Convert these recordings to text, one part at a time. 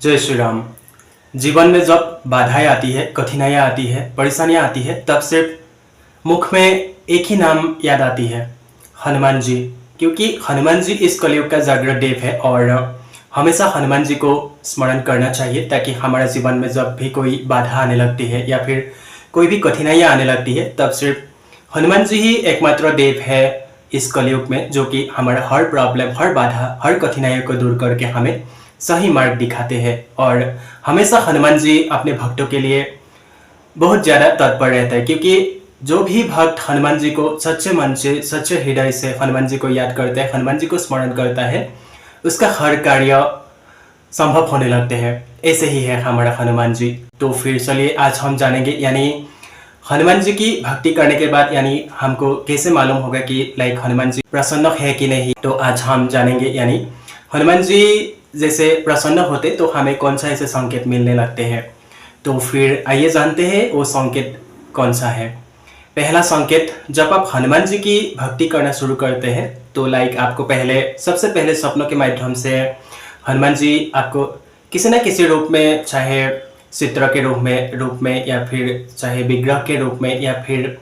जय श्री राम। जीवन में जब बाधाएं आती है, कठिनाइयाँ आती है, परेशानियाँ आती है, तब सिर्फ मुख में एक ही नाम याद आती है, हनुमान जी। क्योंकि हनुमान जी इस कलयुग का जागृत देव है और हमेशा हनुमान जी को स्मरण करना चाहिए, ताकि हमारे जीवन में जब भी कोई बाधा आने लगती है या फिर कोई भी कठिनाइयाँ आने लगती है, तब सिर्फ हनुमान जी ही एकमात्र देव है इस कलयुग में, जो कि हमारा हर प्रॉब्लम, हर बाधा, हर कठिनाइयों को दूर करके हमें सही मार्ग दिखाते हैं। और हमेशा हनुमान जी अपने भक्तों के लिए बहुत ज़्यादा तत्पर रहता है, क्योंकि जो भी भक्त हनुमान जी को सच्चे मन से, सच्चे हृदय से हनुमान जी को याद करता है, हनुमान जी को स्मरण करता है, उसका हर कार्य संभव होने लगते हैं। ऐसे ही है हमारा हनुमान जी। तो फिर चलिए आज हम जानेंगे, यानी हनुमान जी की भक्ति करने के बाद यानी हमको कैसे मालूम होगा कि हनुमान जी प्रसन्न है कि नहीं। तो आज हम जानेंगे, यानी हनुमान जी जैसे प्रसन्न होते तो हमें कौन सा ऐसे संकेत मिलने लगते हैं। तो फिर आइए जानते हैं वो संकेत कौन सा है। पहला संकेत, जब आप हनुमान जी की भक्ति करना शुरू करते हैं तो आपको सबसे पहले सपनों के माध्यम से हनुमान जी आपको किसी न किसी रूप में, चाहे चित्र के रूप में या फिर चाहे विग्रह के रूप में या फिर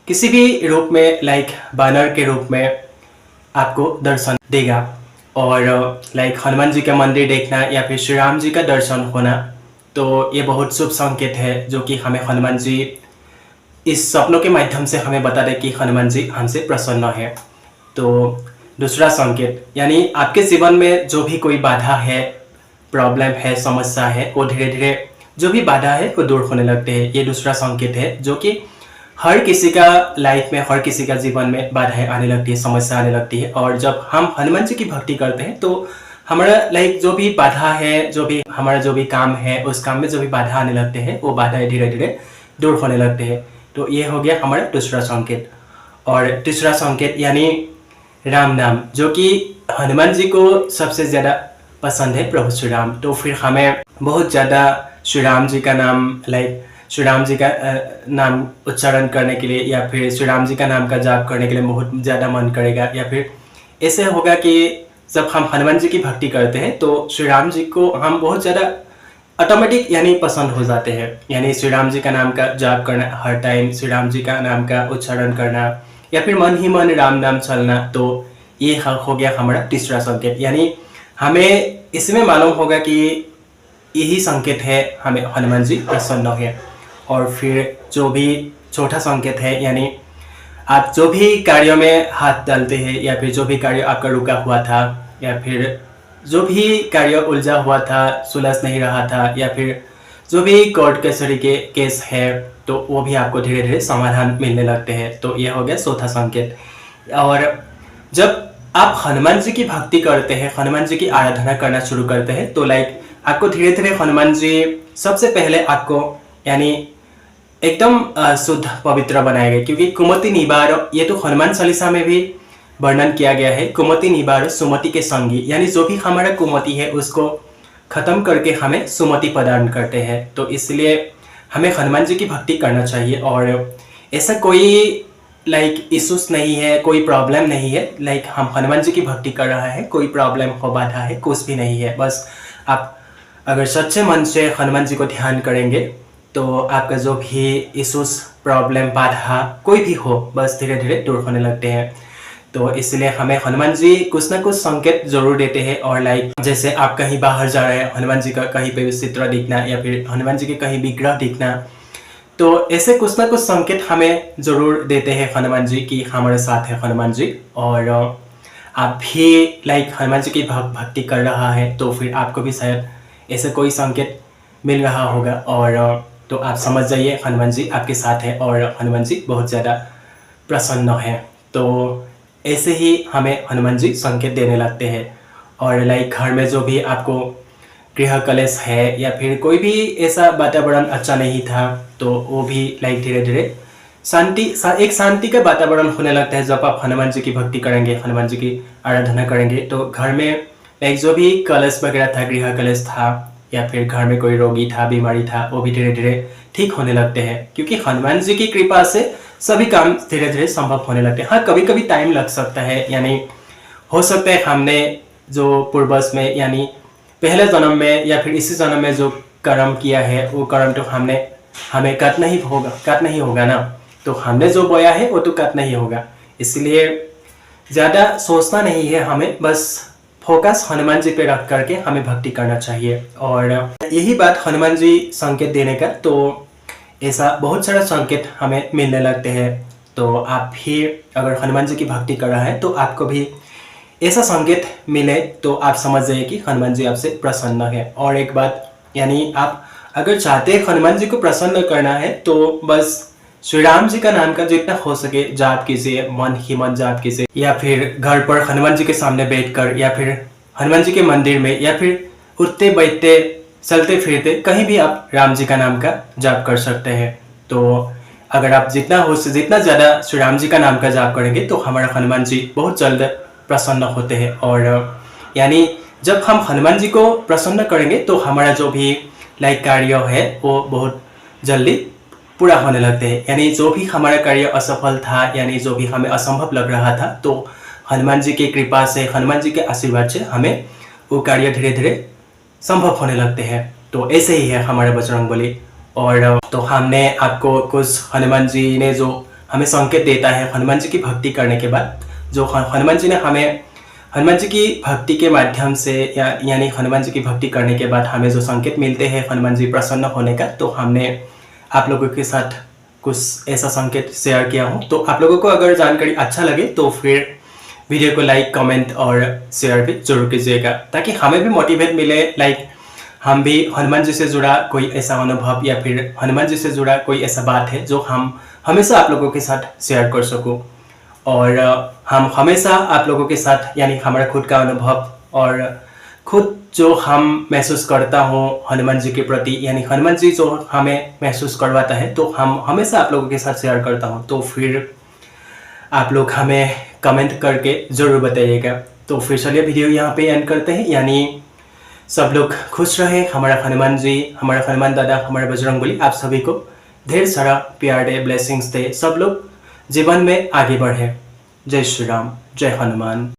किसी भी रूप में, बानर के रूप में आपको दर्शन देगा। और हनुमान जी का मंदिर देखना या फिर श्री राम जी का दर्शन होना, तो ये बहुत शुभ संकेत है, जो कि हमें हनुमान जी इस सपनों के माध्यम से हमें बता दे कि हनुमान जी हमसे प्रसन्न है। तो दूसरा संकेत, यानी आपके जीवन में जो भी कोई बाधा है, प्रॉब्लम है, समस्या है, वो धीरे धीरे जो भी बाधा है वो दूर होने लगते हैं। ये दूसरा संकेत है, जो कि हर किसी का लाइफ में, हर किसी का जीवन में बाधाएं आने लगती है, समस्या आने लगती है। और जब हम हनुमान जी की भक्ति करते हैं तो हमारा जो भी बाधा है, जो भी काम है, उस काम में जो भी बाधा आने लगते हैं, वो बाधाएं धीरे धीरे दूर होने लगते हैं। तो ये हो गया हमारा दूसरा संकेत। और तीसरा संकेत, यानी राम नाम, जो कि हनुमान जी को सबसे ज़्यादा पसंद है, प्रभु श्री राम। तो फिर हमें बहुत ज़्यादा श्री राम जी का नाम, श्री राम जी का नाम उच्चारण करने के लिए या फिर श्री राम जी का नाम का जाप करने के लिए बहुत ज़्यादा मन करेगा। या फिर ऐसे होगा कि जब हम हनुमान जी की भक्ति करते हैं तो श्री राम जी को हम बहुत ज़्यादा ऑटोमेटिक यानी पसंद हो जाते हैं। यानी श्री राम जी का नाम का जाप करना, हर टाइम श्री राम जी का नाम का उच्चारण करना या फिर मन ही मन राम नाम चलना, तो ये हो गया हमारा तीसरा संकेत। यानी हमें इसमें मालूम होगा कि यही संकेत है हमें हनुमान जी प्रसन्न है। और फिर जो भी चौथा संकेत है, यानी आप जो भी कार्यों में हाथ डालते हैं या फिर जो भी कार्य आपका रुका हुआ था या फिर जो भी कार्य उलझा हुआ था, सुलझ नहीं रहा था, या फिर जो भी कोर्ट कचहरी के केस है, तो वो भी आपको धीरे धीरे समाधान मिलने लगते हैं। तो ये हो गया चौथा संकेत। और जब आप हनुमान जी की भक्ति करते हैं, हनुमान जी की आराधना करना शुरू करते हैं, तो आपको धीरे धीरे हनुमान जी सबसे पहले आपको यानी एकदम शुद्ध पवित्र बनाएंगे। क्योंकि कुमति निवार, ये तो हनुमान चालीसा में भी वर्णन किया गया है, कुमति निवार सुमति के संगी, यानी जो भी हमारा कुमति है उसको खत्म करके हमें सुमति प्रदान करते हैं। तो इसलिए हमें हनुमान जी की भक्ति करना चाहिए। और ऐसा कोई इश्यूज नहीं है, कोई प्रॉब्लम नहीं है, हम हनुमान जी की भक्ति कर रहा है, कोई प्रॉब्लम हो, बाधा है, कुछ भी नहीं है। बस आप अगर सच्चे मन से हनुमान जी को ध्यान करेंगे तो आपका जो भी इश्यूज, प्रॉब्लम, बाधा कोई भी हो, बस धीरे धीरे दूर होने लगते हैं। तो इसलिए हमें हनुमान जी कुछ ना कुछ संकेत जरूर देते हैं। और जैसे आप कहीं बाहर जा रहे हैं, हनुमान जी का कहीं पे चित्र दिखना या फिर हनुमान जी के कहीं विग्रह दिखना, तो ऐसे कुछ ना कुछ संकेत हमें जरूर देते हैं हनुमान जी की हमारे साथ है हनुमान जी। और आप भी हनुमान जी की भक्ति कर रहा है तो फिर आपको भी शायद ऐसे कोई संकेत मिल रहा होगा। और तो आप समझ जाइए हनुमान जी आपके साथ है और हनुमान जी बहुत ज़्यादा प्रसन्न है। तो ऐसे ही हमें हनुमान जी संकेत देने लगते हैं। और घर में जो भी आपको गृह कलेश है या फिर कोई भी ऐसा वातावरण अच्छा नहीं था, तो वो भी धीरे धीरे एक शांति का वातावरण होने लगता है जब आप हनुमान जी की भक्ति करेंगे, हनुमान जी की आराधना करेंगे। तो घर में जो भी कलेश वगैरह था, गृह कलेश था या फिर घर में कोई रोगी था, बीमारी था, वो भी धीरे धीरे ठीक होने लगते हैं। क्योंकि हनुमान जी की कृपा से सभी काम धीरे धीरे संभव होने लगते हैं। हाँ, कभी कभी टाइम लग सकता है, यानी हो सकता है हमने जो पूर्वज में यानी पहले जन्म में या फिर इसी जन्म में जो कर्म किया है वो कर्म तो हमें कट नहीं होगा ना। तो हमने जो बोया है वो तो कट नहीं होगा। इसलिए ज़्यादा सोचना नहीं है हमें, बस फोकस हनुमान जी पे रख करके हमें भक्ति करना चाहिए। और यही बात हनुमान जी संकेत देने का, तो ऐसा बहुत सारा संकेत हमें मिलने लगते हैं। तो आप भी अगर हनुमान जी की भक्ति कर रहा है तो आपको भी ऐसा संकेत मिले तो आप समझ जाइए कि हनुमान जी आपसे प्रसन्न है। और एक बात, यानी आप अगर चाहते हैं हनुमान जी को प्रसन्न करना है तो बस श्री राम जी का नाम का जितना हो सके जाप कीजिए, मन ही मन जाप कीजिए, या फिर घर पर हनुमान जी के सामने बैठकर, या फिर हनुमान जी के मंदिर में, या फिर उठते बैठते चलते फिरते कहीं भी आप राम जी का नाम का जाप कर सकते हैं। तो अगर आप जितना ज़्यादा श्री राम जी का नाम का जाप करेंगे तो हमारा हनुमान जी बहुत जल्द प्रसन्न होते हैं। और यानी जब हम हनुमान जी को प्रसन्न करेंगे तो हमारा जो भी कार्य है वो बहुत जल्दी पूरा होने लगते हैं। यानी जो भी हमारा कार्य असफल था, यानी जो भी हमें असंभव लग रहा था, तो हनुमान जी की कृपा से, हनुमान जी के आशीर्वाद से हमें वो कार्य धीरे धीरे संभव होने लगते हैं। तो ऐसे ही है हमारा बजरंगबली। और तो हमने आपको कुछ हनुमान जी ने जो हमें संकेत देता है हनुमान जी की भक्ति करने के बाद, जो हनुमान जी ने हमें हनुमान जी की भक्ति के माध्यम से यानी हनुमान जी की भक्ति करने के बाद हमें जो संकेत मिलते हैं हनुमान जी प्रसन्न होने का, तो हमने आप लोगों के साथ कुछ ऐसा संकेत शेयर किया हूँ। तो आप लोगों को अगर जानकारी अच्छा लगे तो फिर वीडियो को लाइक, कमेंट और शेयर भी जरूर कीजिएगा, ताकि हमें भी मोटिवेट मिले। हम भी हनुमान जी से जुड़ा कोई ऐसा अनुभव या फिर हनुमान जी से जुड़ा कोई ऐसा बात है जो हम हमेशा आप लोगों के साथ शेयर कर सकूं। और हम हमेशा आप लोगों के साथ, यानी हमारा खुद का अनुभव और खुद जो हम महसूस करता हूँ हनुमान जी के प्रति, यानी हनुमान जी जो हमें महसूस करवाता है, तो हम हमेशा आप लोगों के साथ शेयर करता हूँ। तो फिर आप लोग हमें कमेंट करके ज़रूर बताइएगा। तो फिर चलिए वीडियो यहाँ पे एंड करते हैं। यानी सब लोग खुश रहे, हमारा हनुमान जी, हमारा हनुमान दादा, हमारा बजरंगबली आप सभी को ढेर सारा प्यार दे, ब्लेसिंग्स दे, सब लोग जीवन में आगे बढ़े। जय श्री राम, जय हनुमान।